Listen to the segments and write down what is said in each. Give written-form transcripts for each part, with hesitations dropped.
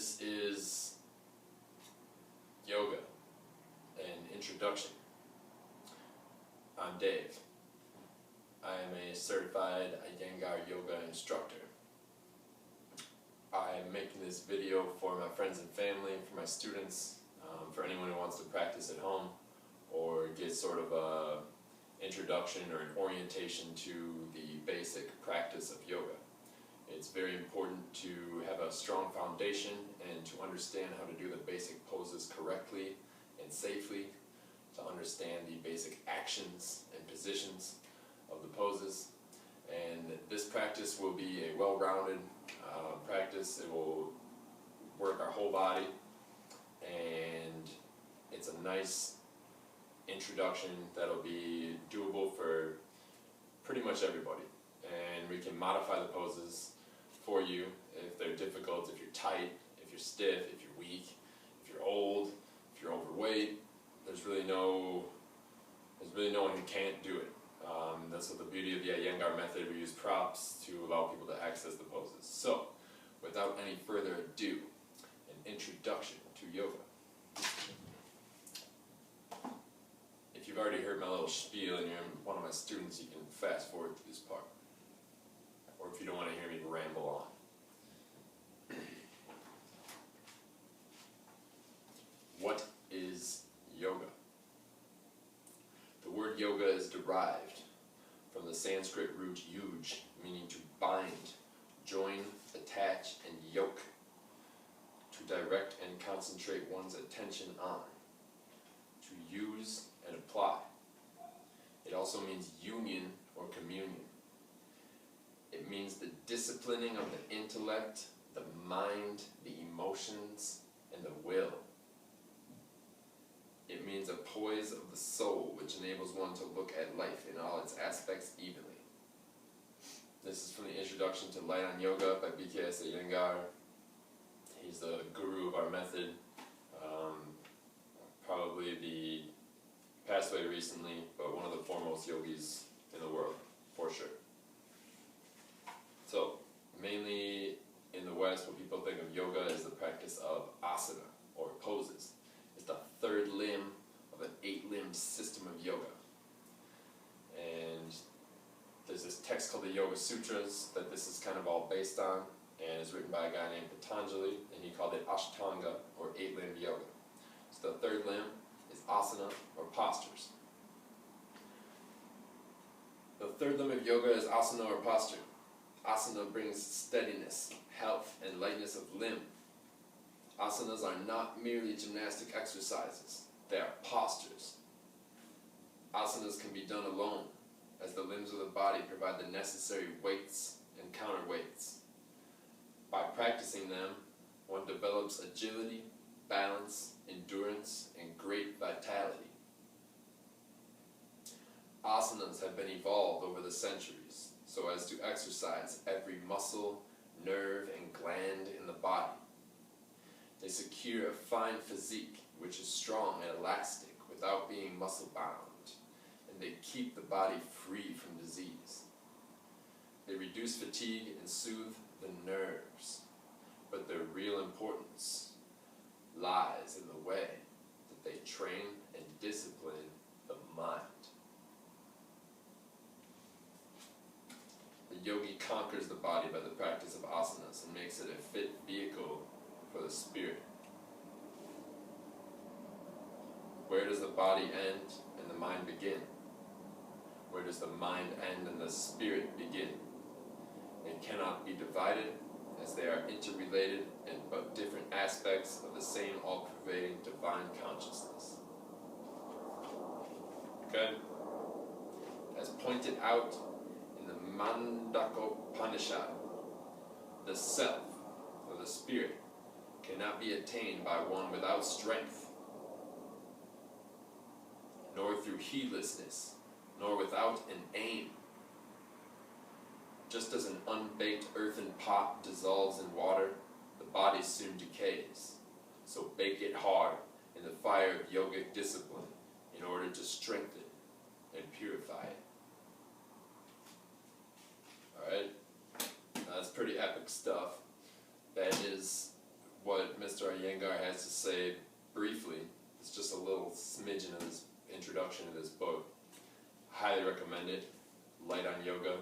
This is yoga, an introduction. I'm Dave. I am a certified Iyengar yoga instructor. I'm making this video for my friends and family, for my students, for anyone who wants to practice at home or get sort of a introduction or an orientation to the basic practice of yoga. It's very important to have a strong foundation and to understand how to do the basic poses correctly and safely, to understand the basic actions and positions of the poses. And this practice will be a well-rounded practice. It will work our whole body, and it's a nice introduction that'll be doable for pretty much everybody. And we can modify the poses for you if they're difficult, if you're tight, if you're stiff, if you're weak, if you're old, if you're overweight. There's really no one who can't do it. That's what the beauty of the Iyengar method. We use props to allow people to access the poses. So, without any further ado, an introduction to yoga. If you've already heard my little spiel and you're one of my students, you can fast forward to this part. Or if you don't want to hear me ramble on. What is yoga? The word yoga is derived from the Sanskrit root yuj, meaning to bind, join, attach, and yoke, to direct and concentrate one's attention on, to use and apply. It also means union or communion. It means the disciplining of the intellect, the mind, the emotions, and the will. It means a poise of the soul, which enables one to look at life in all its aspects evenly. This is from the Introduction to Light on Yoga by B.K.S. Iyengar. He's the guru of our method. Probably passed away recently, but one of the foremost yogis in the world, for sure. So, mainly in the West, what people think of yoga is the practice of asana, or poses. It's the third limb of an 8-limb system of yoga. And there's this text called the Yoga Sutras that this is kind of all based on, and it's written by a guy named Patanjali, and he called it Ashtanga, or 8-limb yoga. So the third limb is asana, or postures. The third limb of yoga is asana, or posture. Asana brings steadiness, health, and lightness of limb. Asanas are not merely gymnastic exercises, they are postures. Asanas can be done alone, as the limbs of the body provide the necessary weights and counterweights. By practicing them, one develops agility, balance, endurance, and great vitality. Asanas have been evolved over the centuries so as to exercise every muscle, nerve, and gland in the body. They secure a fine physique which is strong and elastic without being muscle-bound, and they keep the body free from disease. They reduce fatigue and soothe the nerves, but their real importance lies in the way that they train and discipline the mind. The yogi conquers the body by the practice of asanas and makes it a fit vehicle for the spirit. Where does the body end and the mind begin? Where does the mind end and the spirit begin? They cannot be divided, as they are interrelated and but different aspects of the same all-pervading divine consciousness. Okay? As pointed out in the Mandakopanishad, the self, or the spirit, cannot be attained by one without strength, nor through heedlessness, nor without an aim. Just as an unbaked earthen pot dissolves in water, the body soon decays. So bake it hard in the fire of yogic discipline in order to strengthen and purify it. Alright? That's pretty epic stuff. That is what Mr. Iyengar has to say briefly. It's just a little smidgen of this introduction to this book. Highly recommend it. Light on Yoga,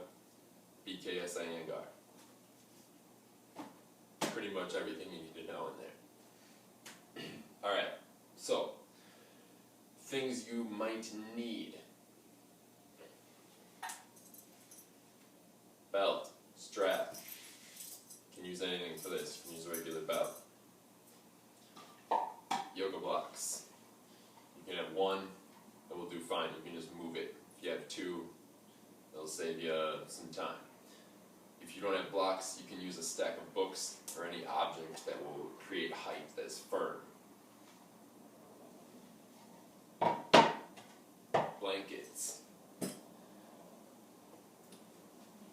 BKS Iyengar. Pretty much everything you need to know in there. Alright, so things you might need. Belt, strap. You can use anything for this. You can use a regular belt. Yoga blocks. You can have one, it will do fine. You can just move it. If you have two, it'll save you some time. If you don't have blocks, you can use a stack of books or any object that will create height that's firm. Blankets.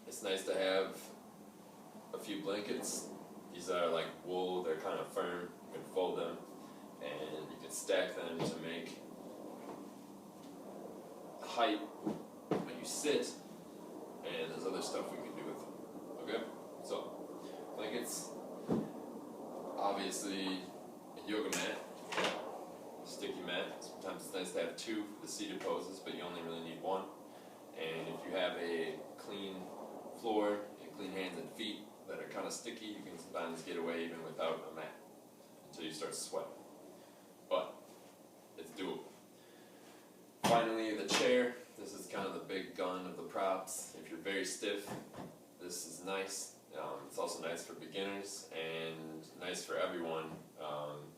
It's nice to have a few blankets. These are like wool, they're kind of firm. You can fold them and you can stack them to make height when you sit, and there's other stuff we can do with them. Okay? So, blankets, obviously a yoga mat, sticky mat. Sometimes it's nice to have two for the seated poses, but you only really need one. And if you have a clean floor and clean hands and feet that are kind of sticky, you can sometimes get away even without a mat until you start sweating. But it's doable. Finally, the chair. This is kind of the big gun of the props. If you're very stiff, this is nice. It's also nice for beginners and nice for everyone.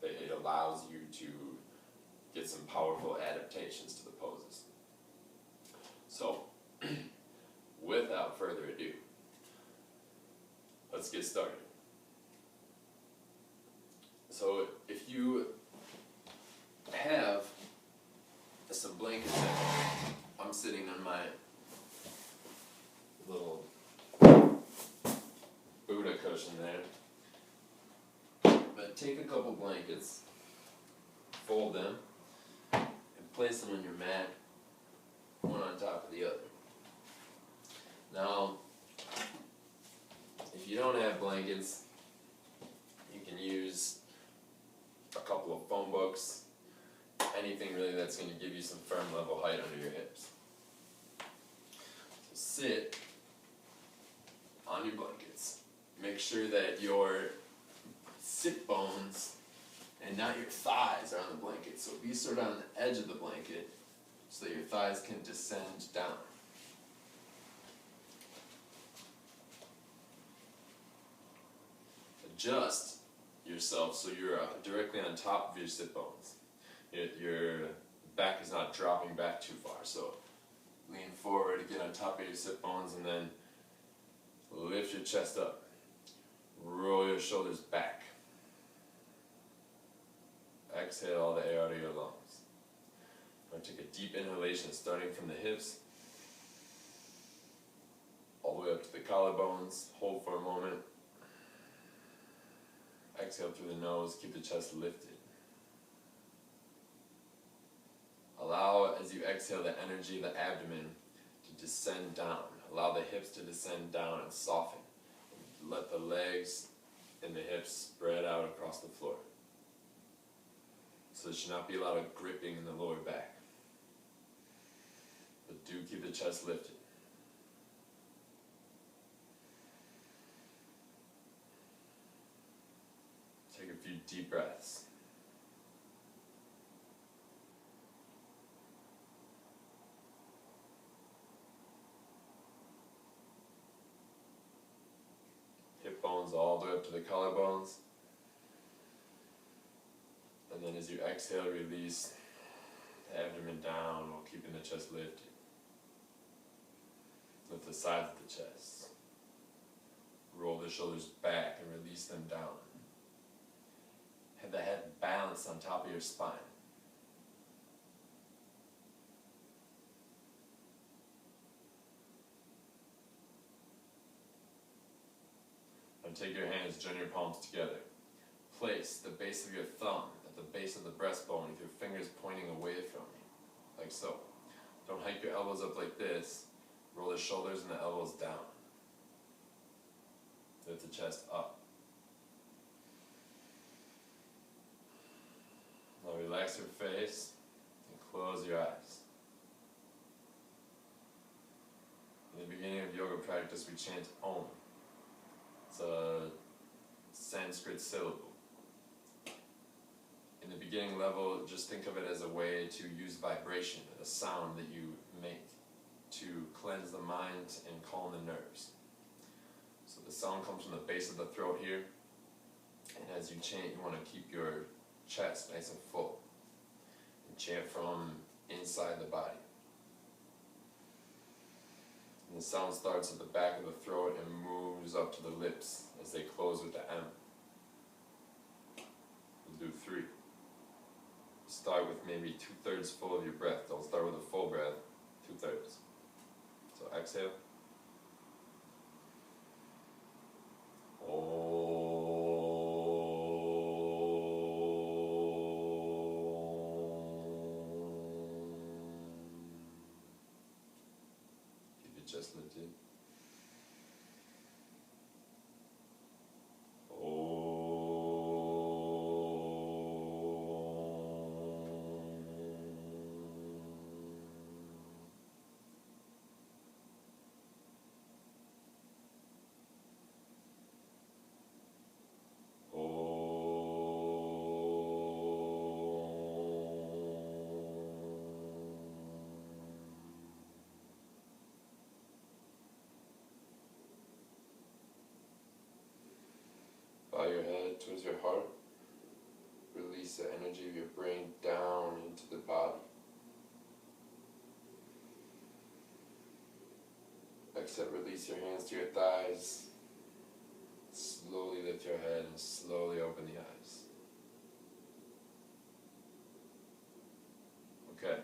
It allows you to get some powerful adaptations to the poses. So, without further ado, let's get started. So, if you have some blankets, I'm sitting on my little Buddha cushion there. But take a couple blankets, fold them, and place them on your mat, one on top of the other. Now, if you don't have blankets, you can use a couple of phone books, anything really that's going to give you some firm level height under your hips. So sit on your blankets. Make sure that your sit bones and not your thighs are on the blanket. So be sort of on the edge of the blanket so that your thighs can descend down. Adjust yourself so you're directly on top of your sit bones. Your back is not dropping back too far. So lean forward to get on top of your sit bones and then lift your chest up. Roll your shoulders back. Exhale all the air out of your lungs. Now take a deep inhalation starting from the hips all the way up to the collarbones. Hold for a moment. Exhale through the nose. Keep the chest lifted. Allow, as you exhale, the energy of the abdomen to descend down. Allow the hips to descend down and soften. Let the legs and the hips spread out across the floor. So there should not be a lot of gripping in the lower back. But do keep the chest lifted. Take a few deep breaths. Hip bones all the way up to the collarbones. And then as you exhale, release the abdomen down while keeping the chest lifted. Lift the sides of the chest. Roll the shoulders back and release them down. Have the head balanced on top of your spine. Now take your hands, join your palms together. Place the base of your thumb at the base of the breastbone with your fingers pointing away from you, like so. Don't hike your elbows up like this. Roll the shoulders and the elbows down. Lift the chest up. Relax your face and close your eyes. In the beginning of yoga practice, we chant Om. It's a Sanskrit syllable. In the beginning level, just think of it as a way to use vibration, a sound that you make to cleanse the mind and calm the nerves. So the sound comes from the base of the throat here, and as you chant, you want to keep your chest nice and full, and chant from inside the body. And the sound starts at the back of the throat and moves up to the lips as they close with the M. We'll do 3. Start with maybe 2/3 full of your breath. Don't start with a full breath, 2/3. So exhale. Keep your chest lifted. Bow your head towards your heart. Release the energy of your brain down into the body. Exhale, release your hands to your thighs. Slowly lift your head and slowly open the eyes. Okay.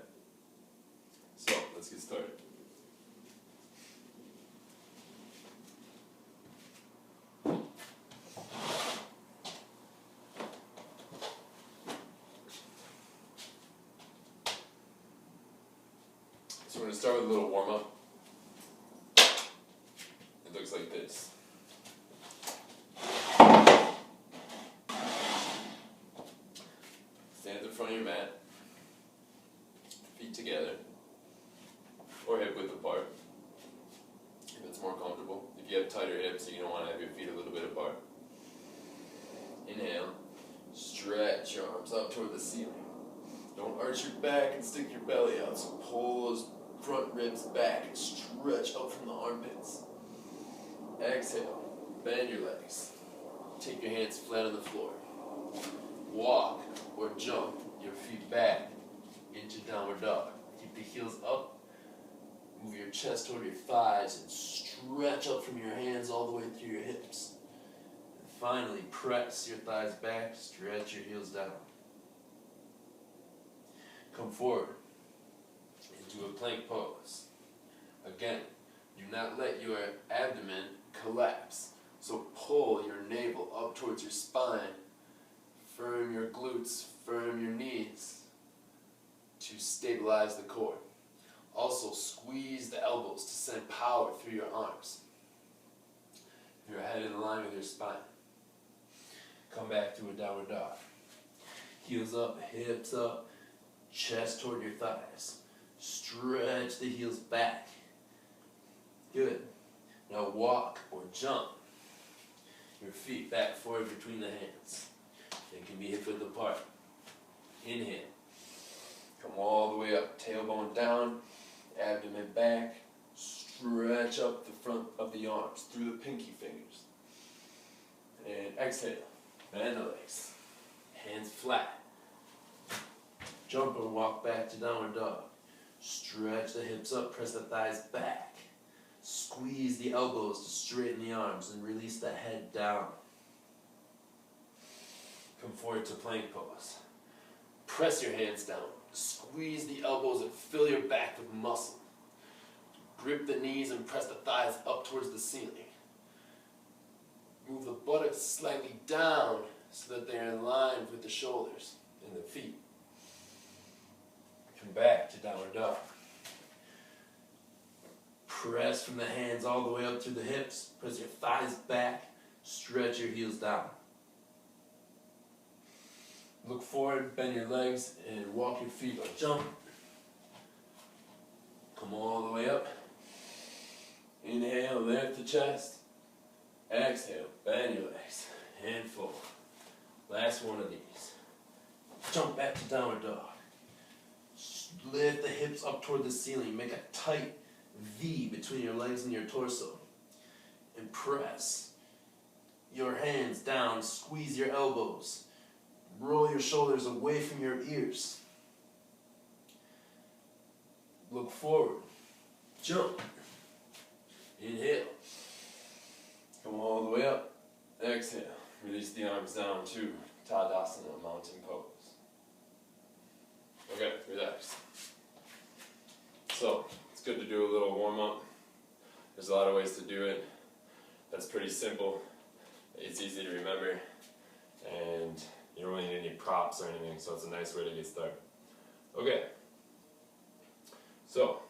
So, let's get started. So we're going to start with a little warm-up. It looks like this. Stand at the front of your mat, feet together, or hip width apart, if it's more comfortable. If you have tighter hips, you don't want to have your feet a little bit apart. Inhale, stretch your arms up toward the ceiling. Don't arch your back and stick your belly out, so pull those front ribs back and stretch up from the armpits. Exhale, bend your legs. Take your hands flat on the floor. Walk or jump your feet back into downward dog. Keep the heels up. Move your chest toward your thighs and stretch up from your hands all the way through your hips. And finally, press your thighs back, stretch your heels down. Come forward into a plank pose. Again, do not let your abdomen collapse. So pull your navel up towards your spine. Firm your glutes, firm your knees to stabilize the core. Also squeeze the elbows to send power through your arms. Your head in line with your spine. Come back to a downward dog. Heels up, hips up, chest toward your thighs. Stretch the heels back. Good. Now walk or jump your feet back forward between the hands. They can be hip width apart. Inhale. Come all the way up, tailbone down, abdomen back. Stretch up the front of the arms through the pinky fingers. And exhale. Bend the legs. Hands flat. Jump or walk back to downward dog. Stretch the hips up, press the thighs back. Squeeze the elbows to straighten the arms and release the head down. Come forward to plank pose. Press your hands down. Squeeze the elbows and fill your back with muscle. Grip the knees and press the thighs up towards the ceiling. Move the buttocks slightly down so that they're in line with the shoulders and the feet. Come back to downward dog. Press from the hands all the way up to the hips. Press your thighs back. Stretch your heels down. Look forward, bend your legs, and walk your feet or jump. Come all the way up. Inhale, lift the chest. Exhale, bend your legs and forward. Last one of these. Jump back to downward dog. Lift the hips up toward the ceiling. Make a tight V between your legs and your torso. And press your hands down. Squeeze your elbows. Roll your shoulders away from your ears. Look forward. Jump. Inhale. Come all the way up. Exhale. Release the arms down to Tadasana, mountain pose. Okay, relax. So, it's good to do a little warm-up. There's a lot of ways to do it. That's pretty simple. It's easy to remember. And you don't really need any props or anything, so it's a nice way to get started. Okay. So,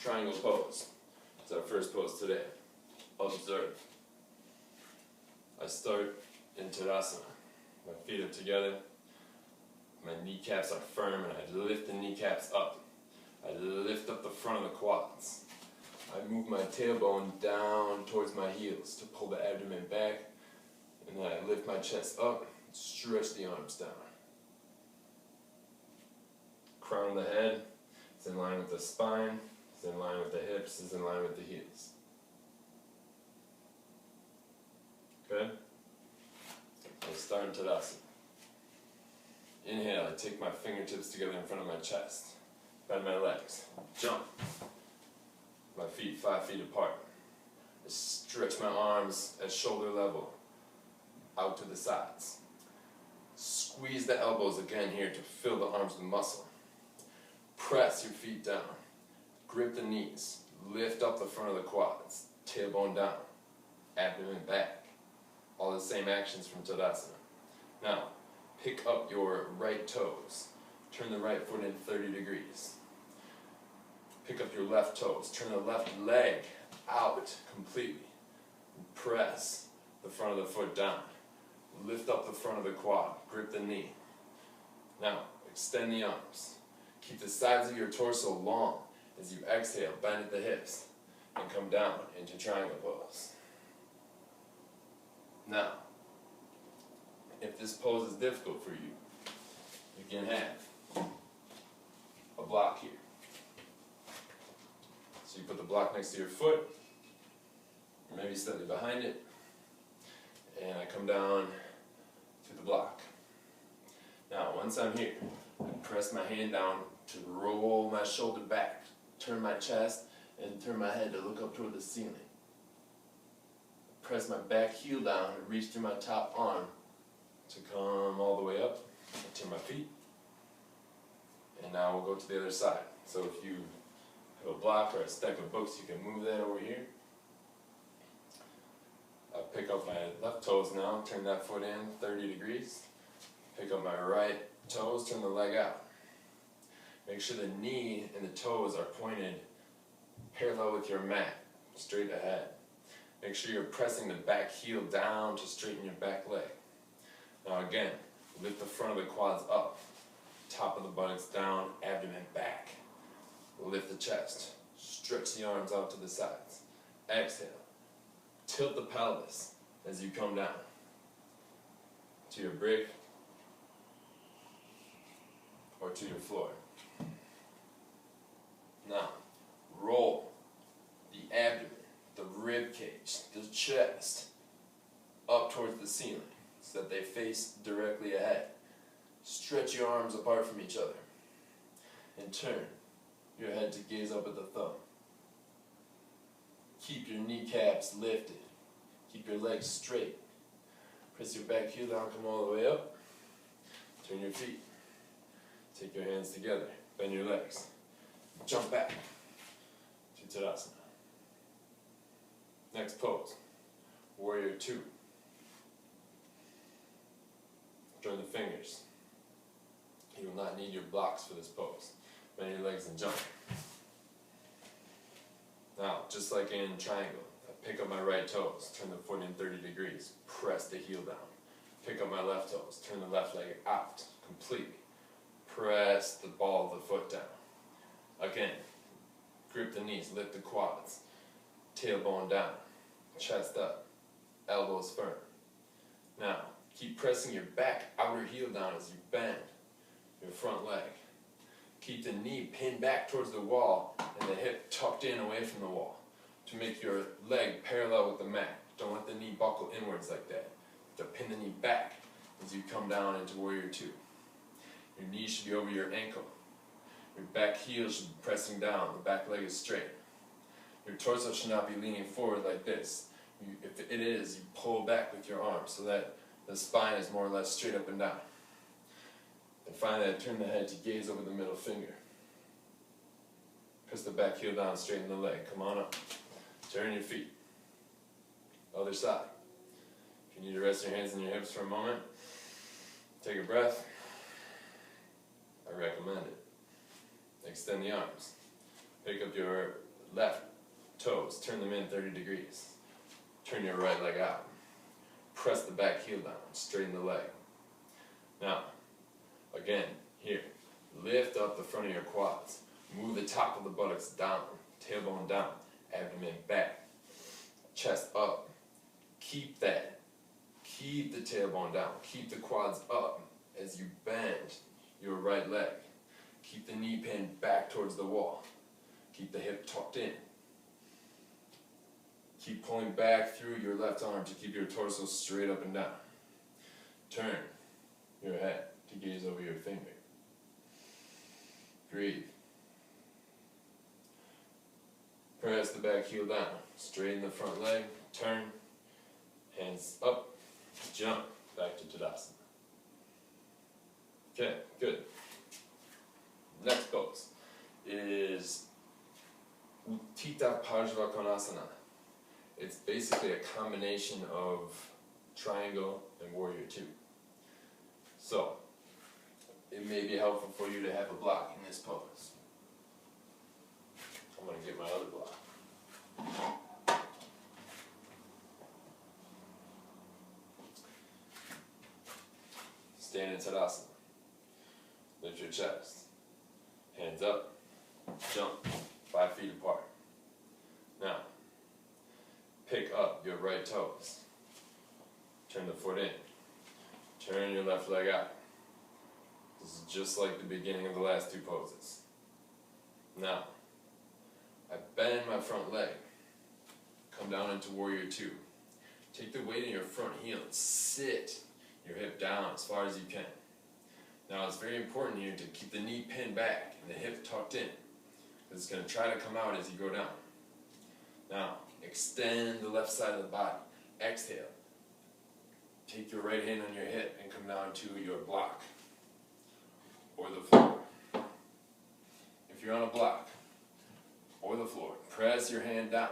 triangle pose. It's our first pose today. Observe. I start in Tadasana. My feet are together. My kneecaps are firm, and I lift the kneecaps up. I lift up the front of the quads. I move my tailbone down towards my heels to pull the abdomen back, and then I lift my chest up, stretch the arms down. Crown of the head is in line with the spine, is in line with the hips, is in line with the heels. Good? Let's start in Tadasana. Inhale, I take my fingertips together in front of my chest. Bend my legs. Jump. My feet 5 feet apart. I stretch my arms at shoulder level, out to the sides. Squeeze the elbows again here to fill the arms with muscle. Press your feet down. Grip the knees. Lift up the front of the quads. Tailbone down. Abdomen back. All the same actions from Tadasana. Now, pick up your right toes. Turn the right foot in 30 degrees. Pick up your left toes. Turn the left leg out completely. Press the front of the foot down. Lift up the front of the quad. Grip the knee. Now, extend the arms. Keep the sides of your torso long as you exhale. Bend at the hips and come down into triangle pose. Now, if this pose is difficult for you, you can have a block here. So you put the block next to your foot, or maybe slightly behind it, and I come down to the block. Now, once I'm here, I press my hand down to roll my shoulder back, turn my chest, and turn my head to look up toward the ceiling. Press my back heel down and reach through my top arm to come all the way up to my feet. And now we'll go to the other side. So if you have a block or a stack of books, you can move that over here. I pick up my left toes now, turn that foot in 30 degrees. Pick up my right toes, turn the leg out. Make sure the knee and the toes are pointed parallel with your mat, straight ahead. Make sure you're pressing the back heel down to straighten your back leg. Now again, lift the front of the quads up, top of the buttocks down, abdomen back. Lift the chest, stretch the arms out to the sides. Exhale, tilt the pelvis as you come down to your brick or to your floor. Now, roll the abdomen, the rib cage, the chest up towards the ceiling so that they face directly ahead. Stretch your arms apart from each other and turn your head to gaze up at the thumb. Keep your kneecaps lifted. Keep your legs straight. Press your back heel down, come all the way up. Turn your feet. Take your hands together. Bend your legs. Jump back to Tadasana. Next pose, Warrior 2. Join the fingers. You will not need your blocks for this pose. Bend your legs and jump. Now, just like in triangle, I pick up my right toes, turn the foot in 30 degrees, press the heel down. Pick up my left toes, turn the left leg out completely. Press the ball of the foot down. Again, grip the knees, lift the quads, tailbone down, chest up, elbows firm. Now, keep pressing your back outer heel down as you bend your front leg. Keep the knee pinned back towards the wall and the hip tucked in away from the wall to make your leg parallel with the mat. Don't let the knee buckle inwards like that. To pin the knee back as you come down into warrior two. Your knee should be over your ankle. Your back heel should be pressing down. The back leg is straight. Your torso should not be leaning forward like this. If it is, you pull back with your arms so that the spine is more or less straight up and down. And finally, I turn the head to gaze over the middle finger. Press the back heel down, straighten the leg. Come on up. Turn your feet. Other side. If you need to rest your hands on your hips for a moment, take a breath. I recommend it. Extend the arms. Pick up your left toes, turn them in 30 degrees. Turn your right leg out. Press the back heel down, straighten the leg. Now, again, here, lift up the front of your quads. Move the top of the buttocks down, tailbone down, abdomen back, chest up. Keep that. Keep the tailbone down. Keep the quads up as you bend your right leg. Keep the knee pinned back towards the wall. Keep the hip tucked in. Keep pulling back through your left arm to keep your torso straight up and down. Turn your head to gaze over your finger. Breathe. Press the back heel down. Straighten the front leg. Turn. Hands up. Jump. Back to Tadasana. Okay, good. Next pose is Utthita Parsvakonasana. It's basically a combination of triangle and warrior two. So, it may be helpful for you to have a block in this pose. I'm going to get my other block. Stand in Tadasana. Lift your chest. Hands up. Jump 5 feet apart. Now, pick up your right toes. Turn the foot in. Turn your left leg out. This is just like the beginning of the last two poses. Now, I bend my front leg. Come down into warrior two. Take the weight in your front heel and sit your hip down as far as you can. Now it's very important here to keep the knee pinned back and the hip tucked in, because it's going to try to come out as you go down. Now, extend the left side of the body. Exhale. Take your right hand on your hip and come down to your block or the floor. If you're on a block or the floor, press your hand down,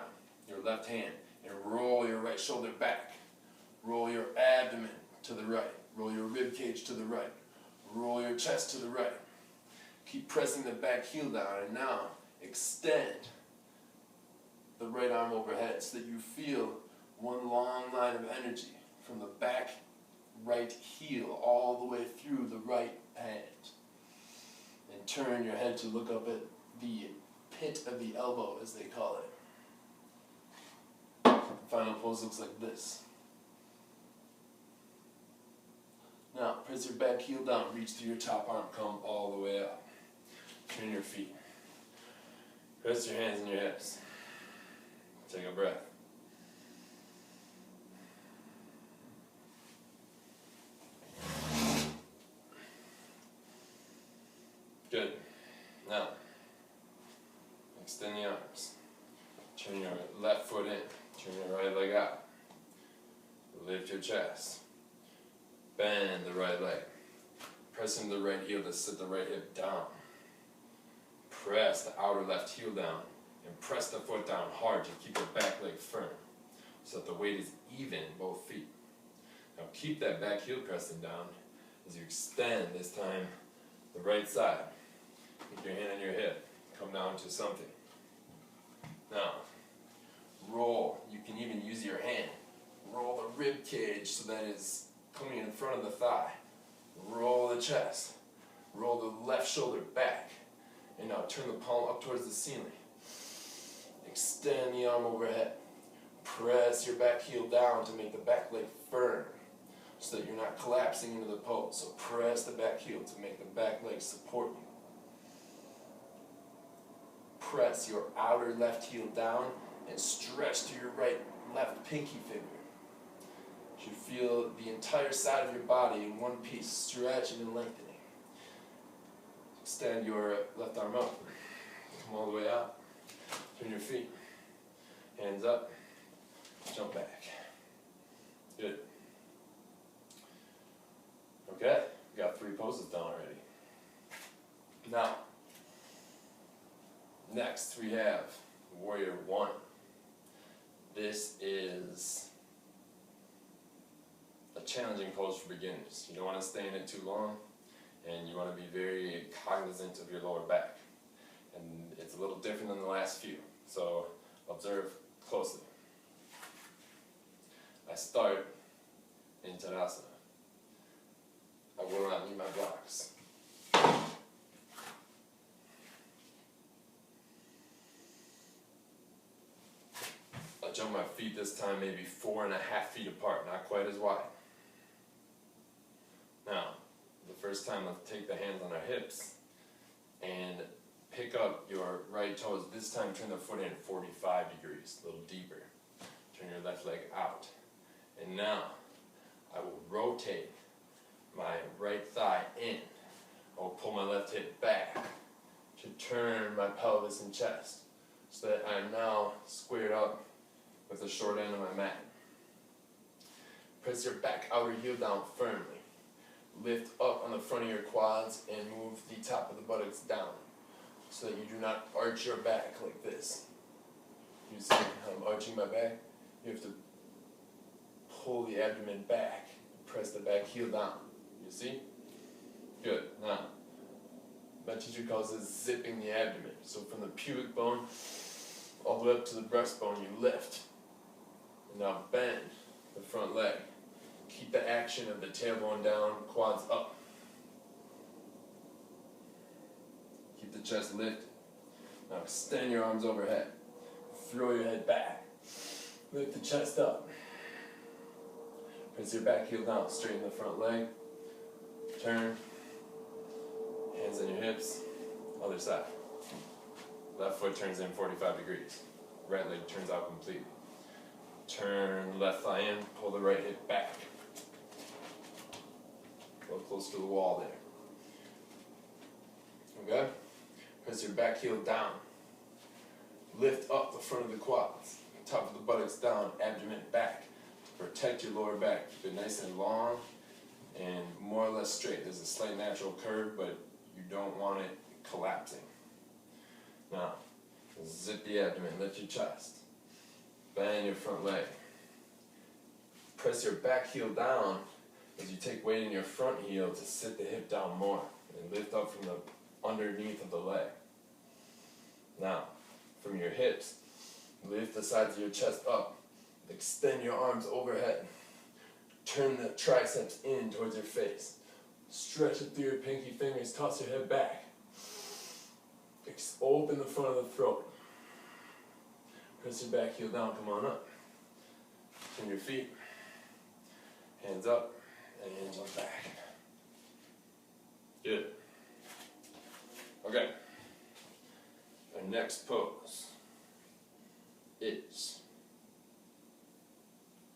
your left hand, and roll your right shoulder back. Roll your abdomen to the right. Roll your rib cage to the right. Roll your chest to the right. Keep pressing the back heel down, and now extend the right arm overhead so that you feel one long line of energy from the back right heel all the way through the right hand. And turn your head to look up at the pit of the elbow, as they call it. The final pose looks like this. Now, press your back heel down, reach through your top arm, come all the way up. Turn your feet. Rest your hands on your hips. Take a breath. Good. Now, extend the arms. Turn your left foot in. Turn your right leg out. Lift your chest. Bend the right leg. Press into the right heel to sit the right hip down. Press the outer left heel down and press the foot down hard to keep the back leg firm so that the weight is even both feet. Now keep that back heel pressing down as you extend, this time the right side. Keep your hand on your hip. Come down to something. Now, roll. You can even use your hand. Roll the rib cage so that it's coming in front of the thigh. Roll the chest. Roll the left shoulder back. And now turn the palm up towards the ceiling. Extend the arm overhead. Press your back heel down to make the back leg firm so that you're not collapsing into the pose. So press the back heel to make the back leg support you. Press your outer left heel down and stretch to your left pinky finger. You should feel the entire side of your body in one piece, stretching and lengthening. Extend your left arm up. Come all the way out. Turn your feet. Hands up. Jump back. Good. Okay, we got 3 poses done already. Now, next we have Warrior 1. This is a challenging pose for beginners. You don't want to stay in it too long, and you want to be very cognizant of your lower back. And it's a little different than the last few, so observe closely. I start in Tadasana. I will not need my blocks. I jump my feet this time maybe 4.5 feet apart, not quite as wide. Now, the first time, let's take the hands on our hips and pick up your right toes. This time turn the foot in 45 degrees, a little deeper. Turn your left leg out. And now, I will rotate my right thigh in. I will pull my left hip back to turn my pelvis and chest so that I am now squared up with the short end of my mat. Press your back outer heel down firmly. Lift up on the front of your quads and move the top of the buttocks down so that you do not arch your back like this. You see how I'm arching my back? You have to pull the abdomen back. Press the back heel down. You see? Good. Now, my teacher calls this zipping the abdomen. So from the pubic bone all the way up to the breastbone, you lift. And now bend the front leg. Keep the action of the tailbone down, quads up. Keep the chest lifted. Now extend your arms overhead. Throw your head back. Lift the chest up. Press your back heel down, straighten the front leg. Turn. Hands on your hips. Other side. Left foot turns in 45 degrees. Right leg turns out completely. Turn left thigh in, pull the right hip back. Go close to the wall there. Okay? Press your back heel down. Lift up the front of the quads. Top of the buttocks down, abdomen back. Protect your lower back. Keep it nice and long and more or less straight. There's a slight natural curve, but you don't want it collapsing. Now, zip the abdomen, lift your chest. Bend your front leg. Press your back heel down as you take weight in your front heel to sit the hip down more and lift up from the underneath of the leg. Now, from your hips, lift the sides of your chest up. Extend your arms overhead. Turn the triceps in towards your face. Stretch it through your pinky fingers, toss your head back. Open the front of the throat. Press your back heel down, come on up. Turn your feet. Hands up, and hands on back. Good. Okay. Our next pose is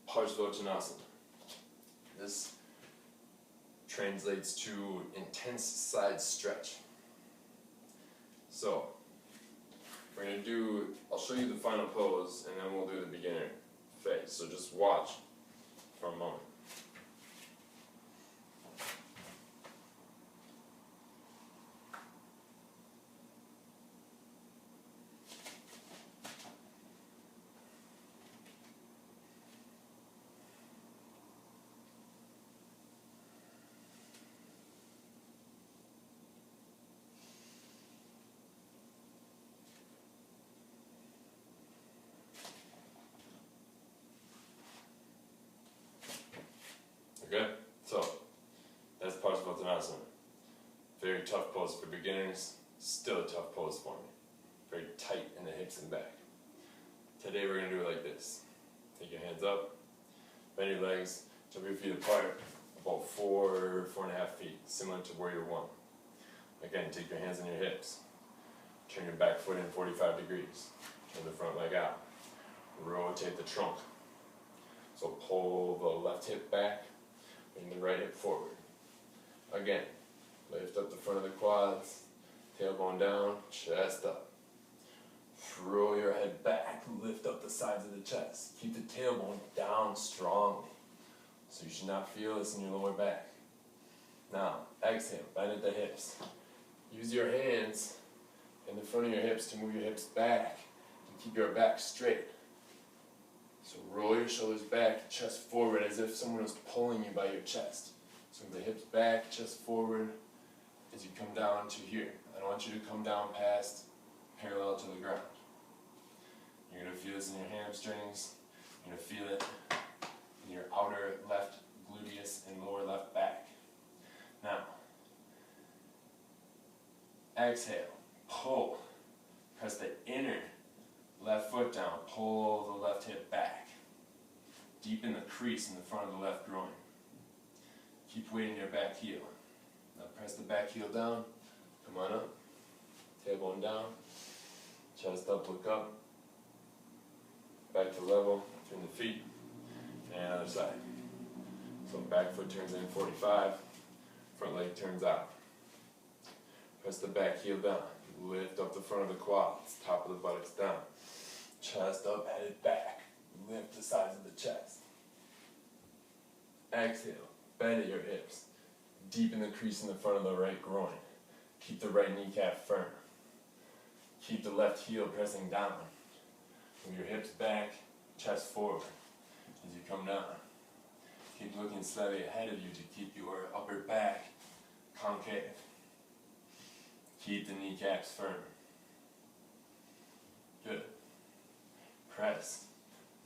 Parsvottanasana. This translates to intense side stretch. So, we're going to do, I'll show you the final pose, and then we'll do the beginner phase. So just watch for a moment. Very tough pose for beginners, still a tough pose for me. Very tight in the hips and back. Today we're going to do it like this. Take your hands up, bend your legs, jump your feet apart, about 4.5 feet, similar to warrior one. Again, take your hands on your hips, turn your back foot in 45 degrees, turn the front leg out, rotate the trunk. So pull the left hip back, bring the right hip forward. Again, lift up the front of the quads, tailbone down, chest up. Throw your head back, lift up the sides of the chest. Keep the tailbone down strongly. So you should not feel this in your lower back. Now, exhale, bend at the hips. Use your hands in the front of your hips to move your hips back and keep your back straight. So roll your shoulders back, chest forward as if someone was pulling you by your chest. So the hips back, chest forward as you come down to here. I don't want you to come down past parallel to the ground. You're going to feel this in your hamstrings. You're going to feel it in your outer left gluteus and lower left back. Now, exhale, pull. Press the inner left foot down. Pull the left hip back. Deepen the crease in the front of the left groin. Keep weight in your back heel. Now press the back heel down. Come on up. Tailbone down. Chest up, look up. Back to level. Turn the feet. And other side. So back foot turns in 45. Front leg turns out. Press the back heel down. Lift up the front of the quads. Top of the buttocks down. Chest up, headed back. Lift the sides of the chest. Exhale. Bend at your hips. Deepen the crease in the front of the right groin. Keep the right kneecap firm. Keep the left heel pressing down. Move your hips back, chest forward as you come down. Keep looking slightly ahead of you to keep your upper back concave. Keep the kneecaps firm. Good. Press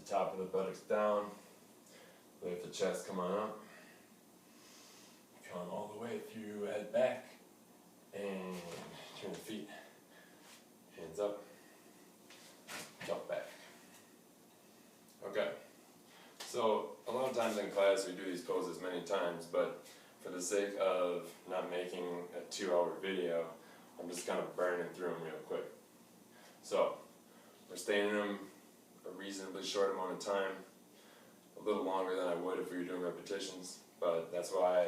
the top of the buttocks down. Lift the chest, come on up. Come all the way through, head back. And turn the feet. Hands up. Jump back. Okay. So a lot of times in class we do these poses many times, but for the sake of not making a 2-hour video, I'm just kind of burning through them real quick. So we're staying in them a reasonably short amount of time, a little longer than I would if we were doing repetitions, but that's why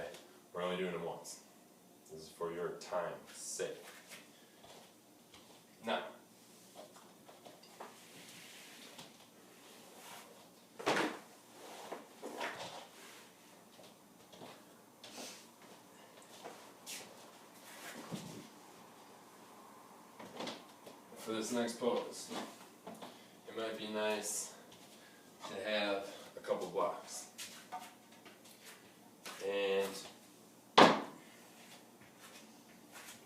we're only doing them once. This is for your time's sake. Now, for this next pose, it might be nice to have a couple blocks. And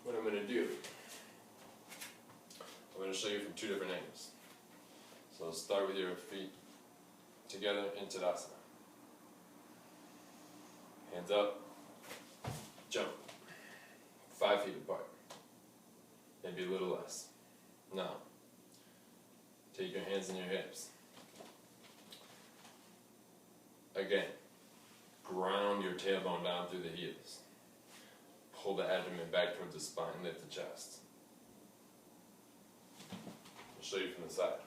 what I'm going to do, I'm going to show you from 2 different angles. So start with your feet together in Tadasana. Hands up, jump. 5 feet apart, maybe a little less. Now, take your hands in your hips. Again, ground your tailbone down through the heels. Pull the abdomen back towards the spine, lift the chest. I'll show you from the side.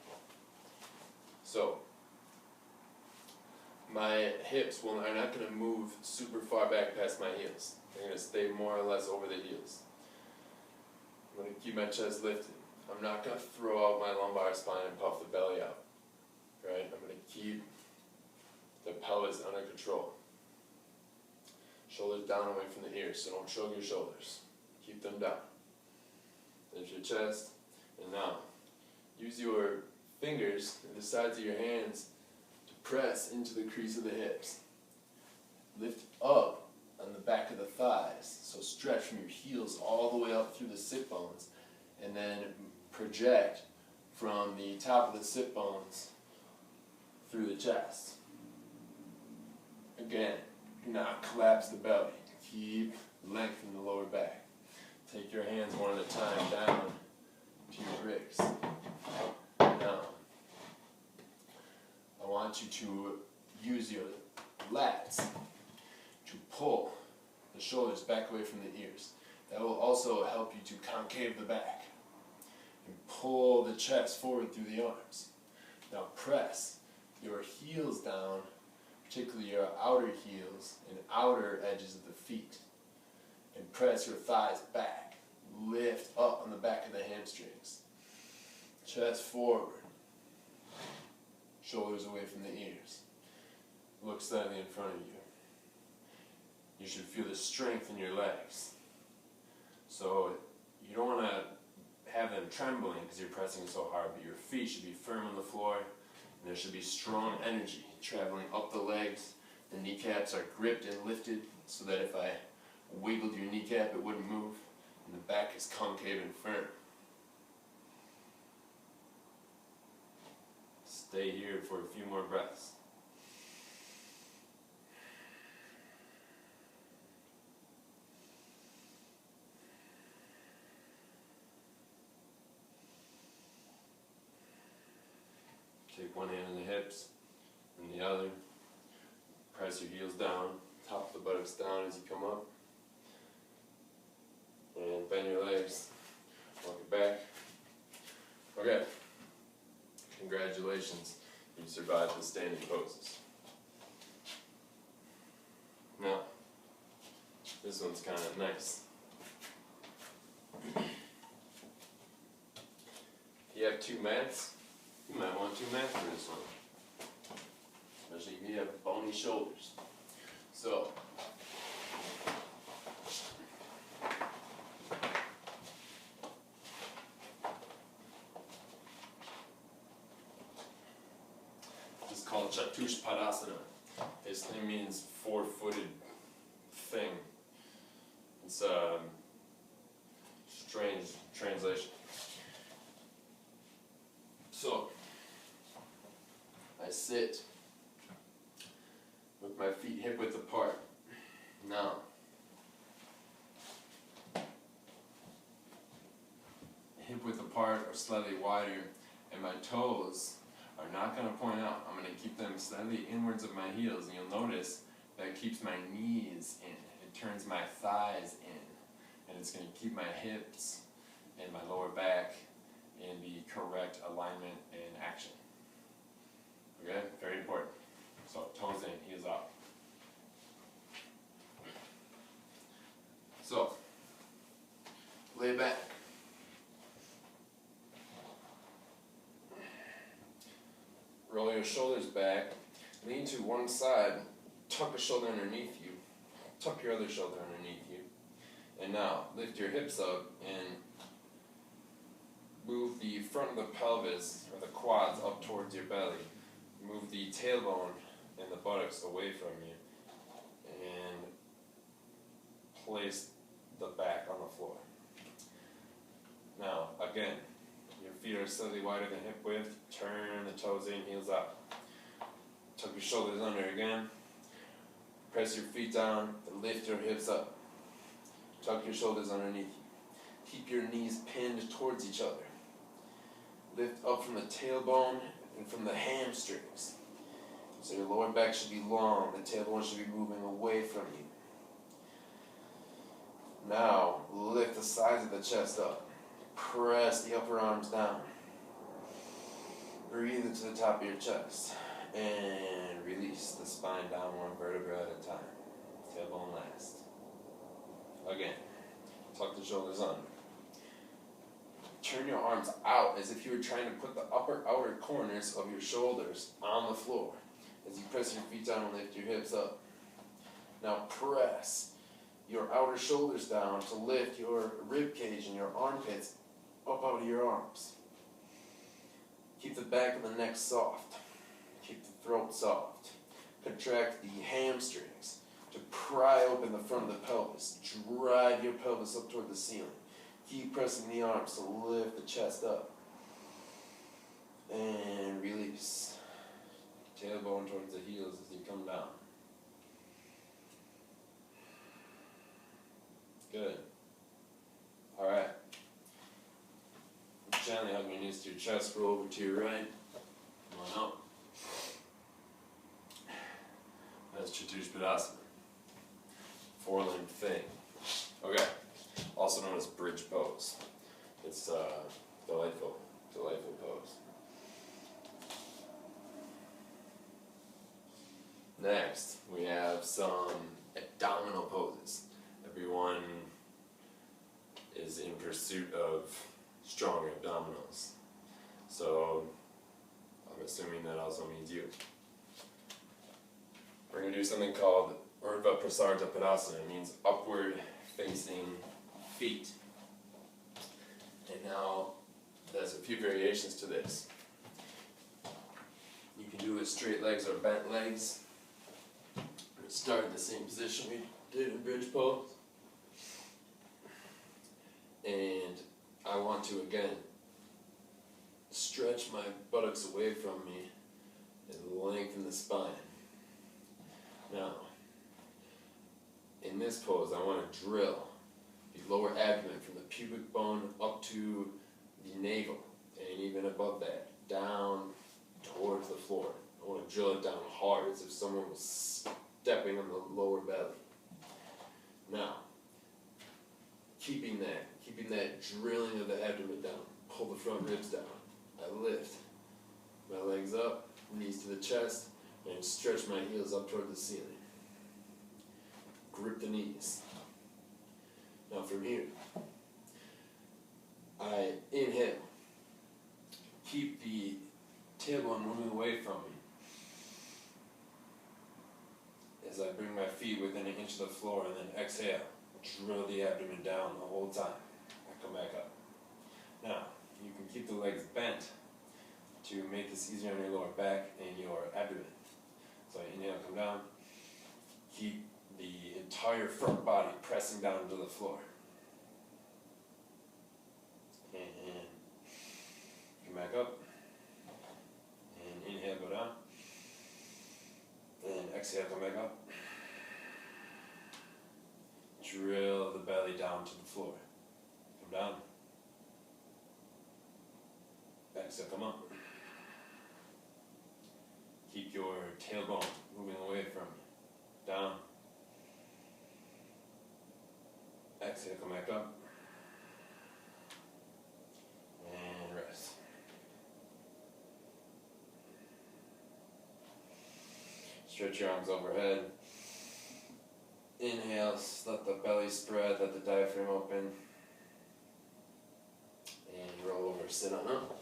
So, my hips are not going to move super far back past my heels. They're going to stay more or less over the heels. I'm going to keep my chest lifted. I'm not going to throw out my lumbar spine and puff the belly out. Right? I'm going to keep the pelvis under control. Shoulders down away from the ears, so don't choke your shoulders. Keep them down. Lift your chest, and now use your fingers and the sides of your hands to press into the crease of the hips. Lift up on the back of the thighs, so stretch from your heels all the way up through the sit bones, and then project from the top of the sit bones through the chest. Again, do not collapse the belly. Keep length in the lower back. want you to use your lats to pull the shoulders back away from the ears. That will also help you to concave the back and pull the chest forward through the arms. Now press your heels down, particularly your outer heels and outer edges of the feet, and press your thighs back. Lift up on the back of the hamstrings. Chest forward. Shoulders away from the ears. Look slightly in front of you. You should feel the strength in your legs. So you don't want to have them trembling because you're pressing so hard, but your feet should be firm on the floor, and there should be strong energy traveling up the legs. The kneecaps are gripped and lifted so that if I wiggled your kneecap it wouldn't move, and the back is concave and firm. Stay here for a few more breaths. Take one hand on the hips and the other. Press your heels down, top of the buttocks down as you come up. And bend your legs. Walk it back. Okay. Congratulations. You survived the standing poses. Now, this one's kind of nice. If you have two mats, you might want two mats for this one. Especially if you have bony shoulders. So, this is called Chatushpadasana. This thing means four-footed thing. It's a strange translation. So, I sit with my feet hip width apart. Now, hip width apart or slightly wider, and my toes are not going to point out. I'm going to keep them slightly inwards of my heels, and you'll notice that keeps my knees in. It turns my thighs in, and it's going to keep my hips and my lower back in the correct alignment and action. Okay? Very important. So, toes in, heels out. So, lay back. Roll your shoulders back, lean to one side, tuck a shoulder underneath you, tuck your other shoulder underneath you, and now lift your hips up and move the front of the pelvis or the quads up towards your belly. Move the tailbone and the buttocks away from you, and place the back on the floor. Now, again, your feet are slightly wider than hip width. Turn the toes in, heels out. Tuck your shoulders under again. Press your feet down, then lift your hips up. Tuck your shoulders underneath you. Keep your knees pinned towards each other. Lift up from the tailbone and from the hamstrings. So your lower back should be long, the tailbone should be moving away from you. Now, lift the sides of the chest up. Press the upper arms down. Breathe into the top of your chest. And release the spine down one vertebra at a time. Tailbone last. Again, tuck the shoulders under. Turn your arms out as if you were trying to put the upper outer corners of your shoulders on the floor. As you press your feet down and lift your hips up. Now press your outer shoulders down to lift your rib cage and your armpits up out of your arms. Keep the back of the neck soft. Keep the throat soft. Contract the hamstrings to pry open the front of the pelvis. Drive your pelvis up toward the ceiling. Keep pressing the arms to lift the chest up. And release. Tailbone towards the heels as you come down. Good. Alright. Gently hug your knees to your chest, roll over to your right. Come on up. Padasana. Four-limbed thing. Okay. Also known as bridge pose. It's delightful pose. Next, we have some abdominal poses. Everyone is in pursuit of strong abdominals. So, I'm assuming that also means you. We're going to do something called Urdhva Prasarita Padasana. It means upward facing feet. And now, there's a few variations to this. You can do it with straight legs or bent legs. Start in the same position we did in bridge pose. And I want to again stretch my buttocks away from me and lengthen the spine. Now, in this pose, I want to drill the lower abdomen from the pubic bone up to the navel, and even above that, down towards the floor. I want to drill it down hard as if someone was stepping on the lower belly. Now, keeping that drilling of the abdomen down, pull the front ribs down. I lift my legs up, knees to the chest, and stretch my heels up toward the ceiling. Grip the knees. Now from here, I inhale. Keep the tailbone moving away from me as I bring my feet within an inch of the floor, and then exhale. Drill the abdomen down the whole time. I come back up. Now, you can keep the legs bent to make this easier on your lower back and your abdomen. So I inhale, come down. Keep the entire front body pressing down into the floor. And come back up. And inhale, go down. And exhale, come back up. Drill the belly down to the floor. Come down. Exhale, come up. Keep your tailbone moving away from you. Down. Exhale, come back up. And rest. Stretch your arms overhead. Inhale, let the belly spread, let the diaphragm open. And roll over, sit on up.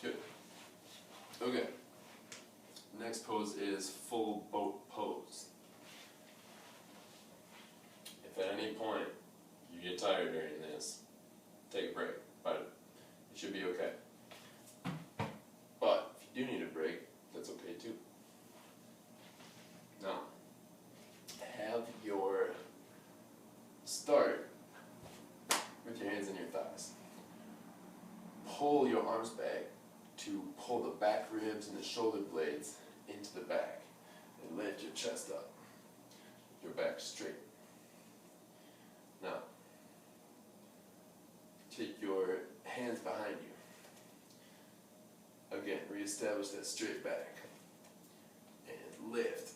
Good. Okay. Next pose is full boat pose. If at any point you get tired during this, take a break, but it should be okay. But if you do need a break, that's okay too. Now, have your start with your hands in your thighs. Pull your arms back to pull the back ribs and the shoulder blades into the back, and lift your chest up, your back straight. Now, take your hands behind you. Again, reestablish that straight back, and lift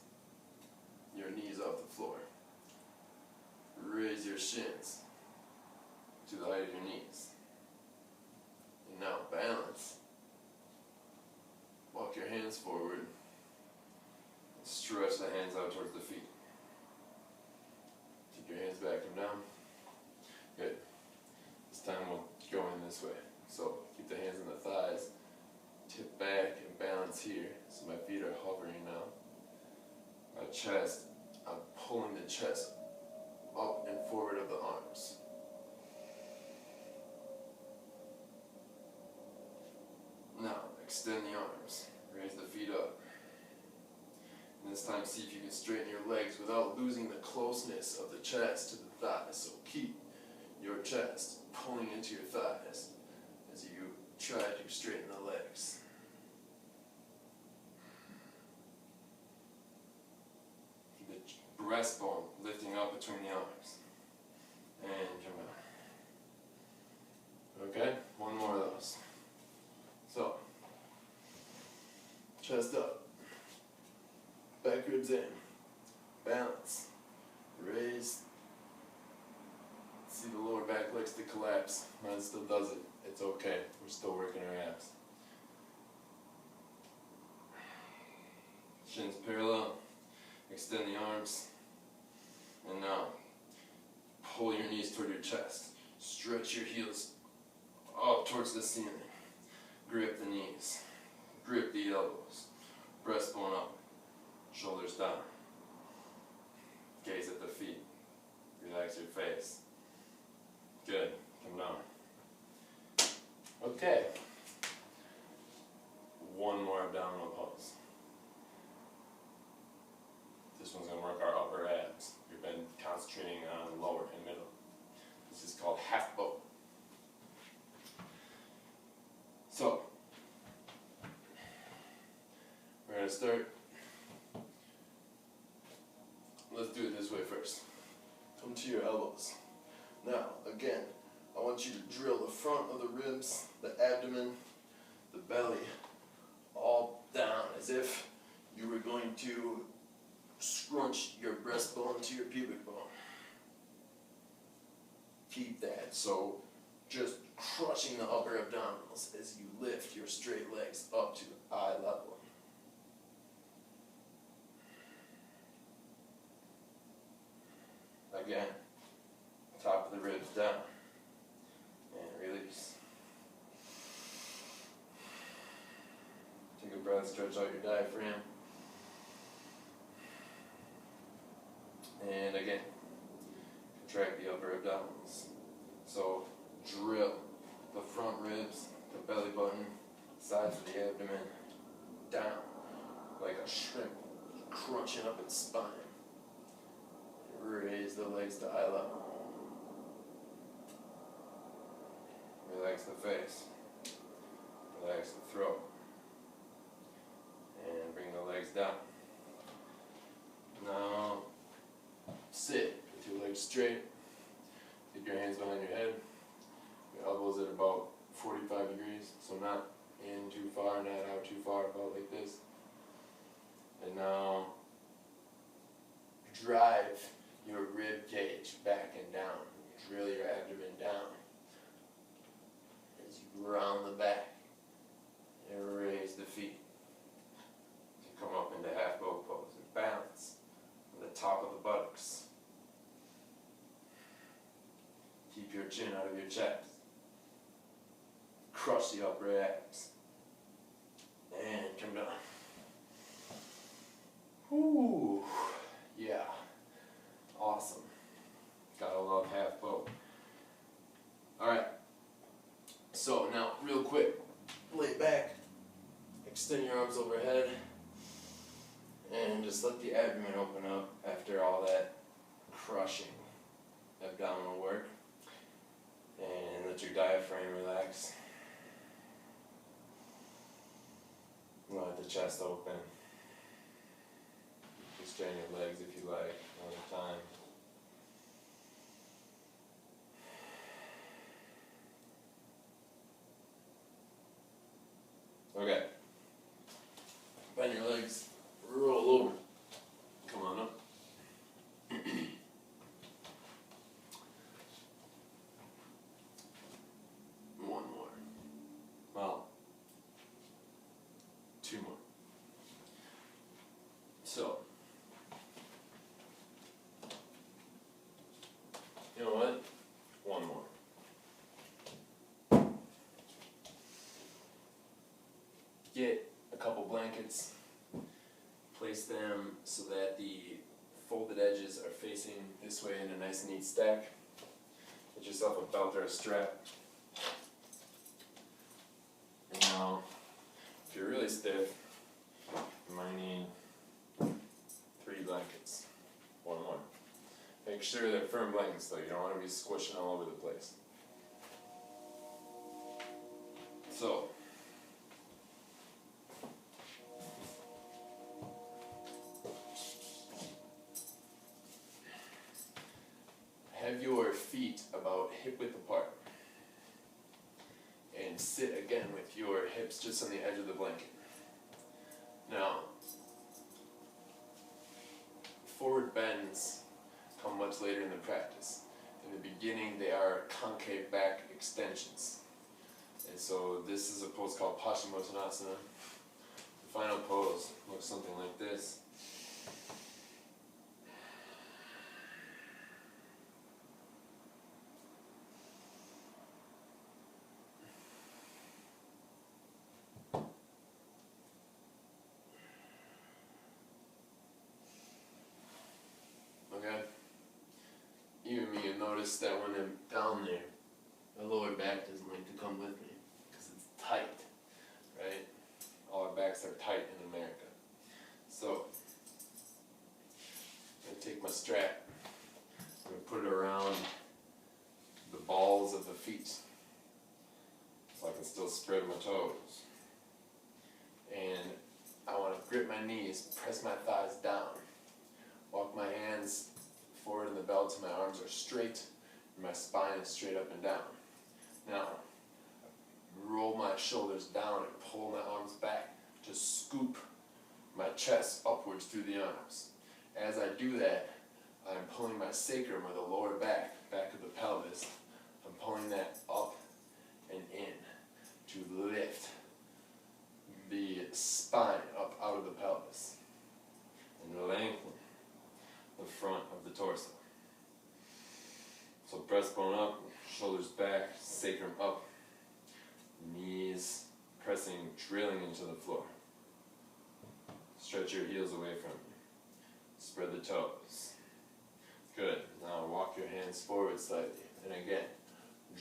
your knees off the floor. Raise your shins to the height of your knees. And now balance. Walk your hands forward. And stretch the hands out towards the feet. Keep your hands back and down. Good. This time we'll go in this way. So keep the hands in the thighs. Tip back and balance here. So my feet are hovering now. My chest, I'm pulling the chest up and forward of the arms. Now, extend the arms. Raise the feet up. And this time, see if you can straighten your legs without losing the closeness of the chest to the thighs. So keep your chest pulling into your thighs as you try to straighten the legs. Keep the breastbone lifting up between the arms. And come down. Okay, one more of those. So, chest up, back ribs in. likes to collapse. Mine still does it. It's okay. We're still working our abs. Shins parallel. Extend the arms. And now, pull your knees toward your chest. Stretch your heels up towards the ceiling. Grip the knees. Grip the elbows. Breastbone up. Shoulders down. Gaze at the feet. Relax your face. Good. Come down. Okay. One more abdominal pose. This one's going to work our upper abs. We've been concentrating on lower and middle. This is called half bow. So, we're going to start. Let's do it this way first. Come to your elbows. Now, again, I want you to drill the front of the ribs, the abdomen, the belly, all down as if you were going to scrunch your breastbone to your pubic bone. Keep that. So, just crushing the upper abdominals as you lift your straight legs up to eye level. Again, top of the ribs down, and release. Take a breath, stretch out your diaphragm. And again, contract the upper abdominals. So, drill the front ribs, the belly button, sides of the abdomen, down, like a shrimp, crunching up its spine. Raise the legs to eye level. Relax the face. Relax the throat. And bring the legs down. Now, sit with your legs straight. Keep your hands behind your head. Your elbows at about 45 degrees, so not in too far, not out too far, about like this. And now, drive your rib cage back and down. Drill your abdomen down as you round the back and raise the feet to come up into half bow pose and balance on the top of the buttocks. Keep your chin out of your chest. Crush the upper abs and come down. Ooh, yeah. Awesome. Gotta love half bow. Alright. So now, real quick, lay back, extend your arms overhead, and just let the abdomen open up after all that crushing abdominal work. And let your diaphragm relax. Let the chest open. Just strain your legs if you like, one at a time. Okay. Bend your legs, roll over. Come on up. One more. Well, two more. So, you know what? One more. Get a couple blankets, place them so that the folded edges are facing this way in a nice neat stack. Get yourself a belt or a strap. And now, if you're really stiff, you might need 3 blankets or more. Make sure they're firm blankets though, you don't want to be squishing all over the place. So, have your feet about hip width apart. And sit again with your hips just on the edge of the blanket. Now, forward bends come much later in the practice. In the beginning, they are concave back extensions. And so this is a pose called Paschimottanasana. The final pose looks something like this. Okay? Even me, you notice that when I'm down there, my lower back doesn't like to come with me because it's tight, right? All our backs are tight in America. So, I'm going to take my strap, I'm going to put it around the balls of the feet so I can still spread my toes. And I want to grip my knees, press my thighs down, walk my hands forward in the belt till my arms are straight and my spine is straight up and down. Now, roll my shoulders down and pull my arms back to scoop my chest upwards through the arms. As I do that, I'm pulling my sacrum, or the lower back of the pelvis. I'm pulling that up and in to lift the spine up out of the pelvis and lengthen the front of the torso. So breastbone up, shoulders back, sacrum up, knees pressing, drilling into the floor. Stretch your heels away from you. Spread the toes. Good. Now walk your hands forward slightly. And again,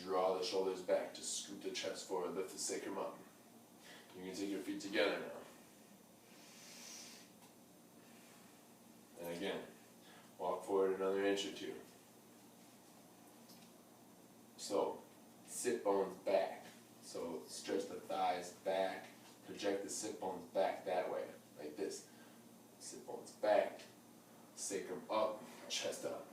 draw the shoulders back to scoop the chest forward, lift the sacrum up. You can take your feet together now. And again, walk forward another inch or two. So, sit bones back. So stretch the thighs back, project the sit bones back that way, like this. Sit bones back, sacrum up, chest up.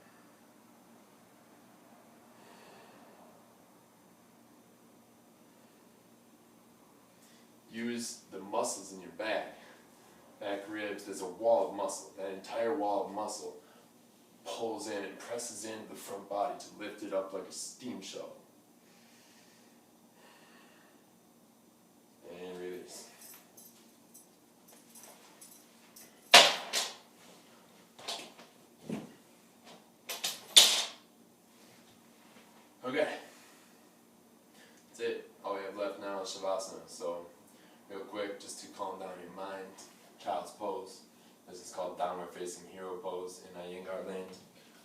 Use the muscles in your back ribs. There's a wall of muscle. That entire wall of muscle pulls in and presses into the front body to lift it up like a steam shovel. And release. Okay. That's it. All we have left now is Shavasana. So, real quick, just to calm down your mind, child's pose. This is called downward facing hero pose in Iyengar land.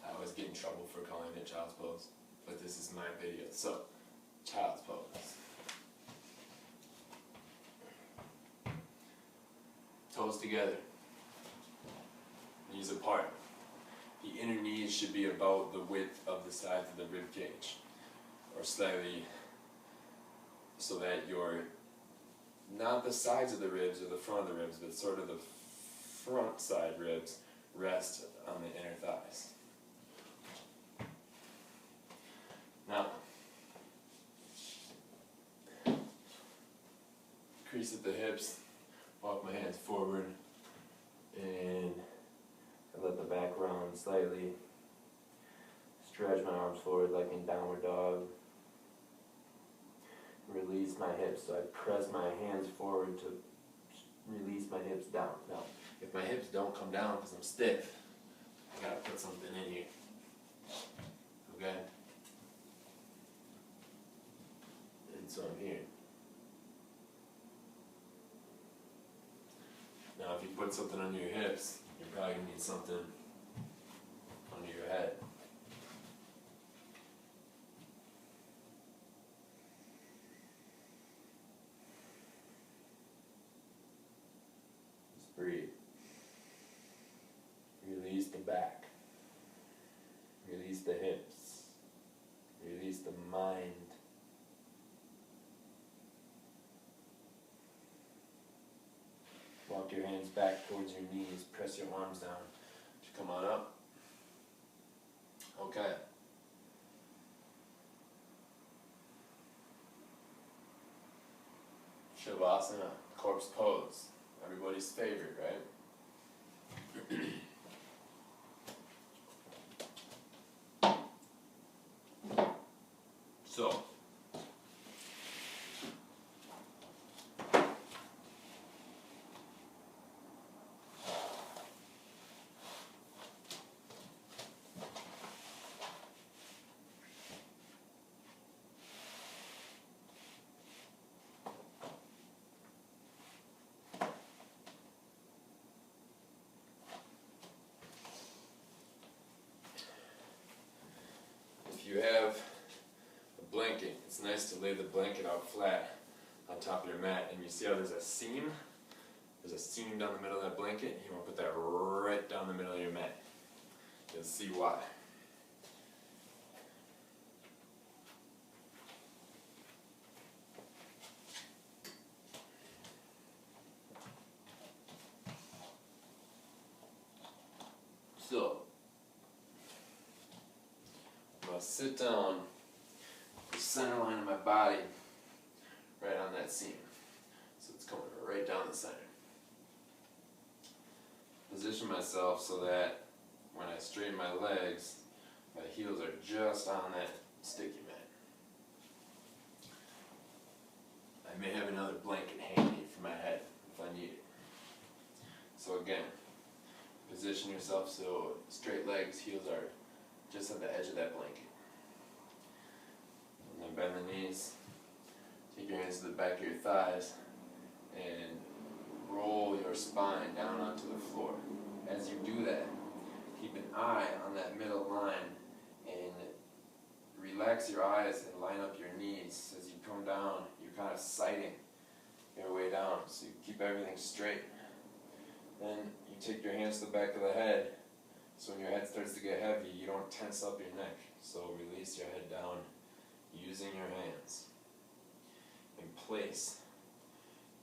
I always get in trouble for calling it child's pose, but this is my video. So, child's pose. Toes together. Knees apart. The inner knees should be about the width of the sides of the rib cage, or slightly, so that you're not the sides of the ribs or the front of the ribs, but sort of the front side ribs rest on the inner thighs. Now, crease at the hips, walk my hands forward, and I let the back round slightly. Stretch my arms forward like in downward dog. Release my hips, so I press my hands forward to release my hips down. Now, if my hips don't come down because I'm stiff, I gotta put something in here. Okay? And so I'm here. Now, if you put something under your hips, you're probably gonna need something under your head. Breathe. Release the back. Release the hips. Release the mind. Walk your hands back towards your knees. Press your arms down to come on up. Okay. Shavasana, corpse pose. Everybody's favorite, right? nice to lay the blanket out flat on top of your mat, and you see how there's a seam? There's a seam down the middle of that blanket. You want to put that right down the middle of your mat. You'll see why. So, I'm going to sit down the center line of my body right on that seam. So it's coming right down the center. Position myself so that when I straighten my legs, my heels are just on that sticky mat. I may have another blanket handy for my head if I need it. So again, position yourself so straight legs, heels are just at the edge of that blanket. And then bend the knees, take your hands to the back of your thighs, and roll your spine down onto the floor. As you do that, keep an eye on that middle line and relax your eyes and line up your knees. As you come down, you're kind of sighting your way down, so you keep everything straight. Then you take your hands to the back of the head, so when your head starts to get heavy, you don't tense up your neck. So release your head down using your hands. And place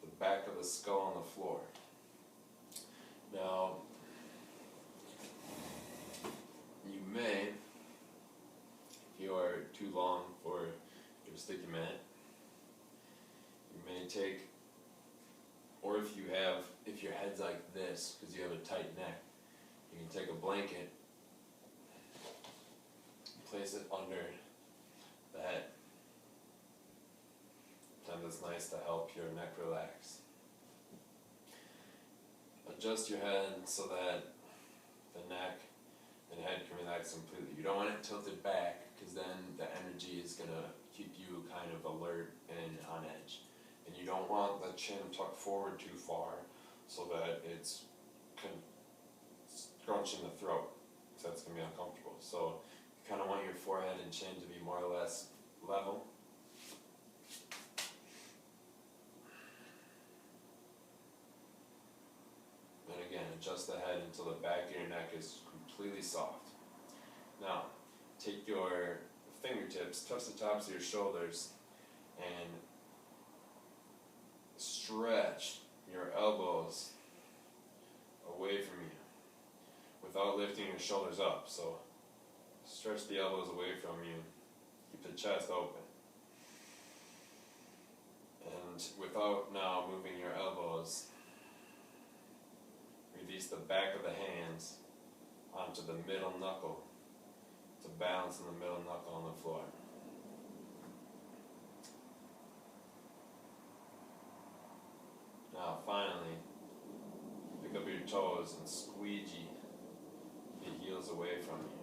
the back of the skull on the floor. Now, you may, if you are too long for your sticky mat, you may take, or if your head's like this, because you have a tight neck, you can take a blanket, place it under the head. Sometimes it's nice to help your neck relax. Adjust your head so that the neck and head can relax completely. You don't want it tilted back, because then the energy is going to keep you kind of alert and on edge. And you don't want the chin tucked forward too far so that it's scrunching the throat, because that's going to be uncomfortable. So you kind of want your forehead and chin to be more or less level. And again, adjust the head until the back of your neck is completely soft. Now, take your fingertips, touch the tops of your shoulders, and stretch your elbows away from you without lifting your shoulders up. So stretch the elbows away from you, keep the chest open. And without now moving your elbows, release the back of the hands onto the middle knuckle to balance in the middle knuckle on the floor. Now finally, pick up your toes and squeegee the heels away from you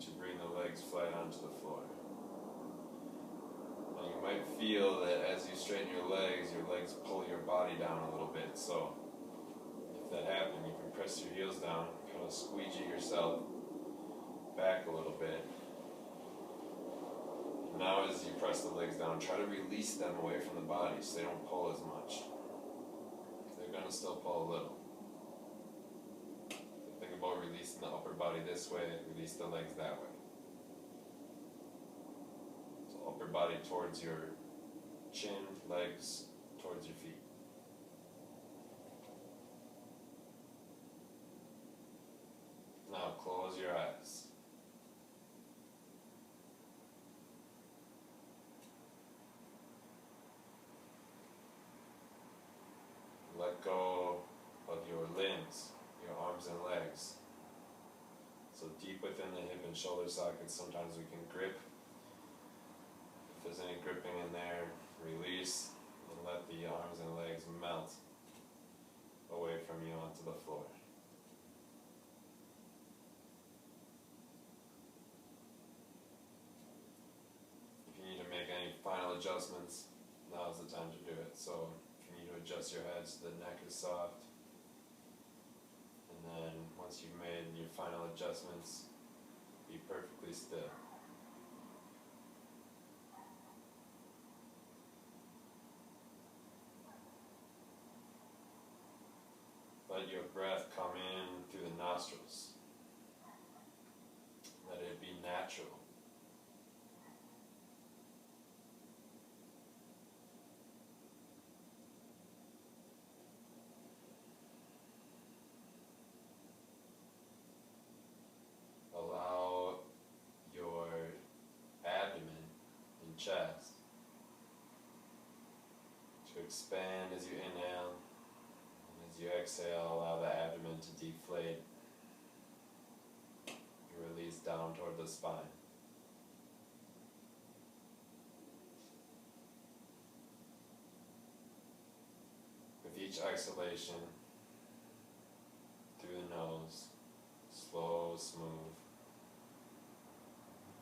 to bring the legs flat onto the floor. Now you might feel that as you straighten your legs pull your body down a little bit. So if that happens, you can press your heels down, kind of squeegee yourself back a little bit. And now as you press the legs down, try to release them away from the body so they don't pull as much. They're going to still pull a little. Think about releasing the upper body this way, release the legs that way. So upper body towards your chin, legs towards your feet. Now close your eyes. Let go of your limbs, your arms and legs. So deep within the hip and shoulder sockets, sometimes we can grip. If there's any gripping in there, release and let the arms and legs melt away from you onto the floor. If you need to make any final adjustments, now's the time to do it. So if you need to adjust your head so the neck is soft, and then once you've made your final adjustments, be perfectly still. Let your breath come in through the nostrils. Let it be natural. Allow your abdomen and chest to expand as you inhale, and as you exhale, allow the abdomen to deflate and release down toward the spine. With each exhalation, through the nose, slow, smooth,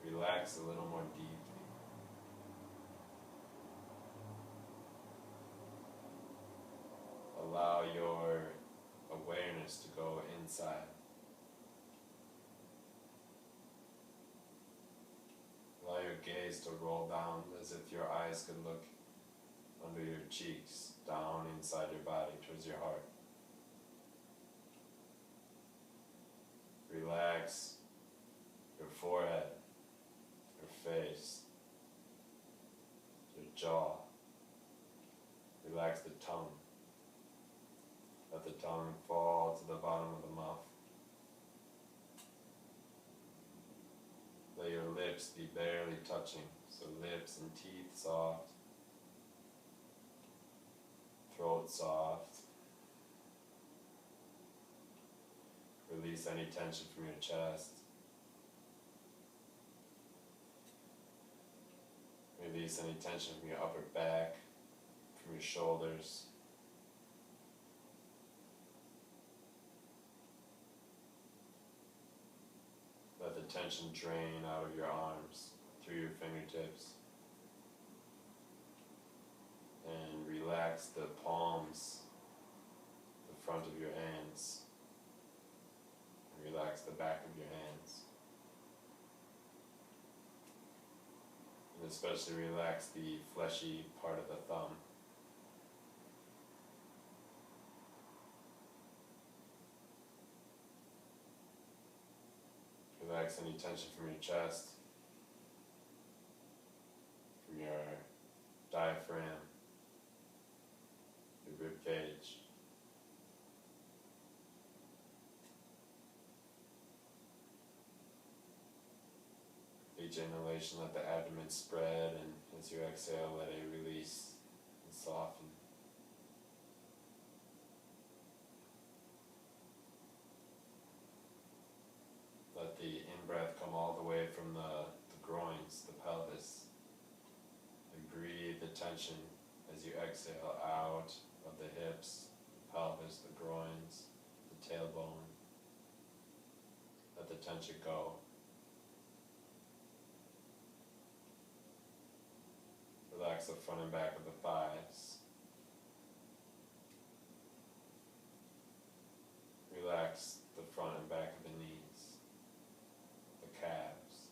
relax a little more deeply. Allow your awareness to go inside. Allow your gaze to roll down as if your eyes could look under your cheeks, down inside your body towards your heart. Relax your forehead, your face, your jaw. Relax the tongue. Let the tongue fall to the bottom of the mouth. Let your lips be barely touching, so lips and teeth soft, throat soft. Release any tension from your chest. Release any tension from your upper back, from your shoulders. Let the tension drain out of your arms, through your fingertips. And relax the palms, the front of your hands. And relax the back of your hands. And especially relax the fleshy part of the thumb. Relax any tension from your chest, from your diaphragm, your rib cage. Each inhalation, let the abdomen spread, and as you exhale, let it release and soften. Let the in-breath come all the way from the groins, the pelvis. And breathe the tension as you exhale out of the hips, the pelvis, the groins, the tailbone. Let the tension go. Relax the front and back of the thighs. Relax the front and back of the knees, the calves,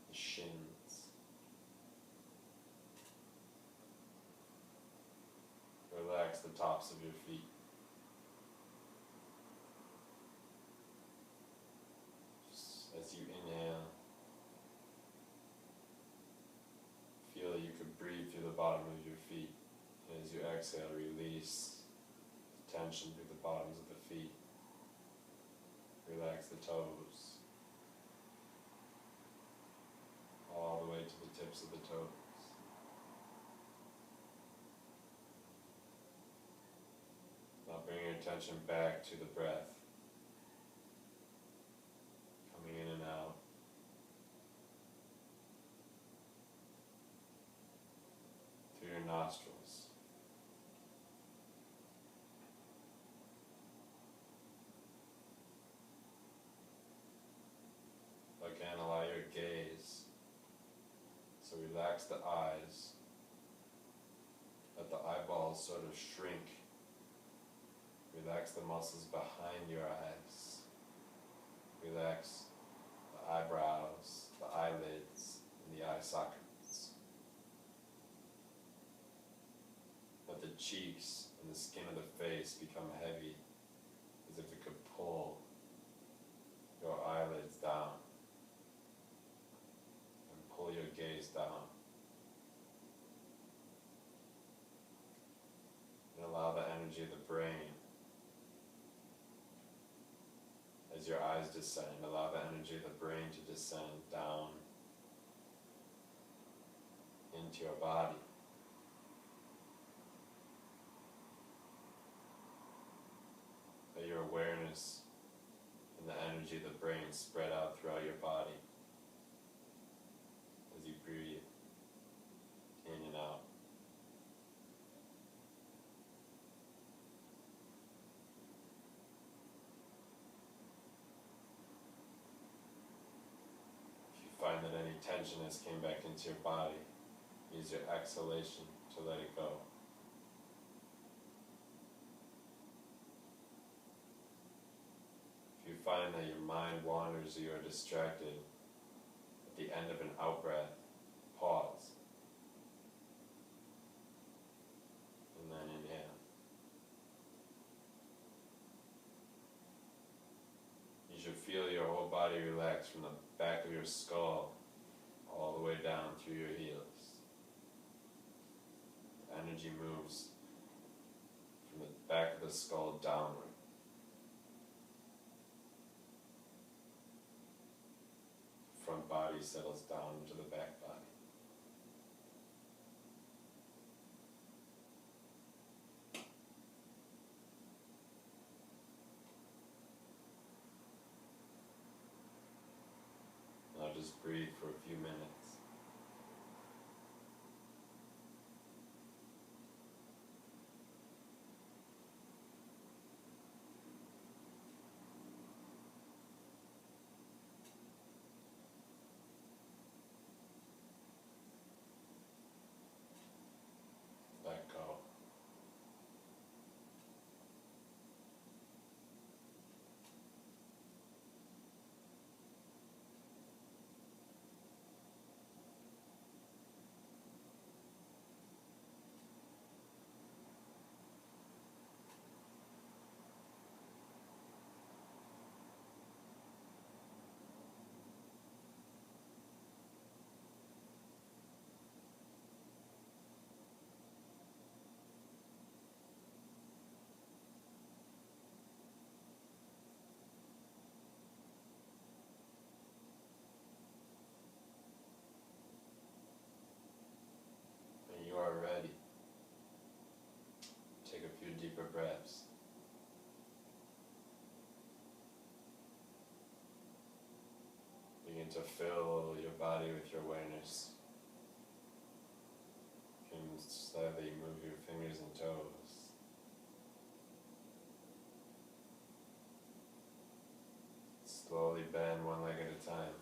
the shins. Relax the tops of your feet. Just as you inhale, feel that you could breathe through the bottom of your feet. And as you exhale, release tension through the bottoms of the feet. Relax the toes, all the way to the tips of the toes. Now bring your attention back to the breath, coming in and out. Through your nostrils. Again, allow your gaze. So relax the eyes. Let the eyeballs sort of shrink. Relax the muscles behind your eyes. Relax the eyebrows, the eyelids, and the eye sockets. Let the cheeks and the skin of the face become heavy as if it could pull your eyelids down and pull your gaze down. And allow the energy of the brain, as your eyes descend, allow the energy of the brain to descend down into your body. Let your awareness and the energy of the brain spread out throughout your body as you breathe in and out. If you find that any tension has came back into your body, use your exhalation to let it go. If you find that your mind wanders or you are distracted, at the end of an out-breath, pause. And then inhale. You should feel your whole body relax from the back of your skull all the way down through your heels. The energy moves from the back of the skull downward. The front body settles down into the back body. Now just breathe for a few minutes. Let go. When you are ready, take a few deeper breaths. Begin to fill your body with your awareness. You can slightly move your fingers and toes. Slowly bend one leg at a time.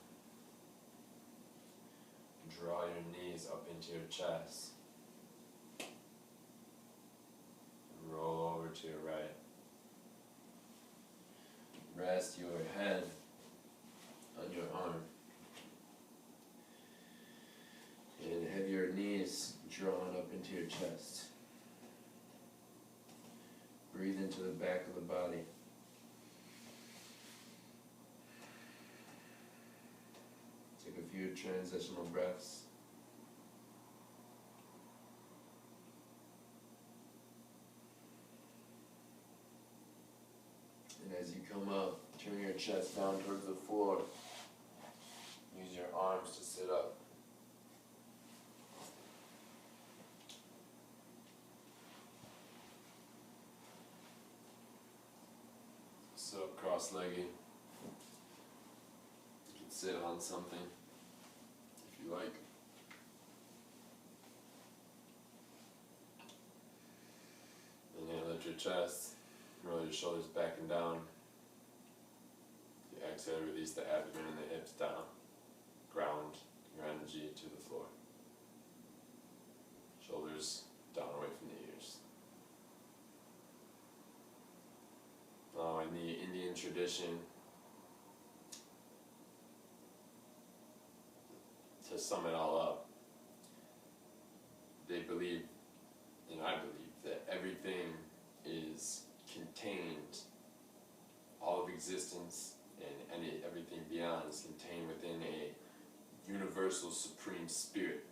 Draw your knees up into your chest. And roll over to your right. Rest your head on your arm. And have your knees drawn up into your chest. Breathe into the back of the body. Take a few transitional breaths. And as you come up, turn your chest down towards the floor. Use your arms to sit up. Sit up cross-legged. You can sit on something if you like. Inhale, lift your chest. Roll your shoulders back and down. You exhale, release the abdomen and the hips down. Ground your energy to the floor. Shoulders down away from the ears. Now, in the Indian tradition, to sum it all up, they believe, and I believe, that everything is contained universal supreme spirit.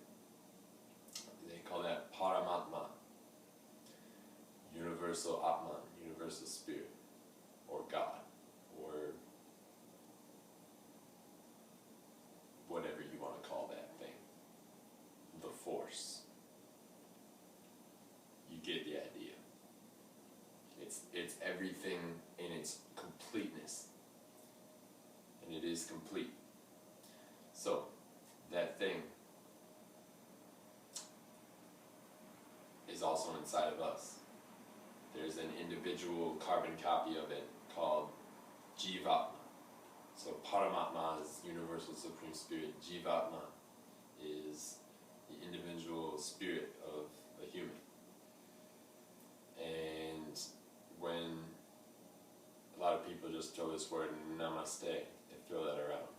They call that Paramatma. Universal Atman, universal spirit, or God, or whatever you want to call that thing. The force. You get the idea. It's everything in its completeness. And it is complete. So, that thing is also inside of us. There's an individual carbon copy of it called Jivatma. So Paramatma is universal supreme spirit. Jivatma is the individual spirit of a human. And when a lot of people just throw this word namaste, they throw that around.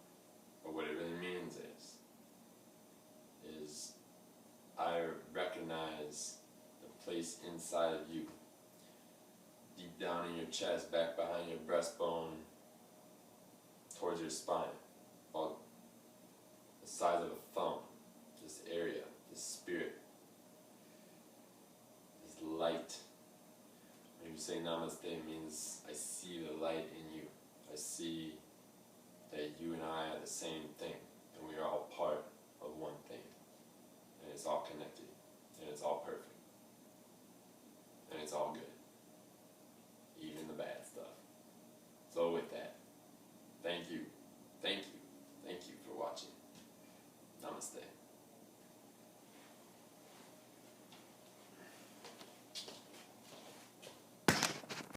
But what it really means is I recognize the place inside of you, deep down in your chest, back behind your breastbone, towards your spine, about the size of a thumb, this area, this spirit, this light. When you say namaste, it means I see the light in you. I see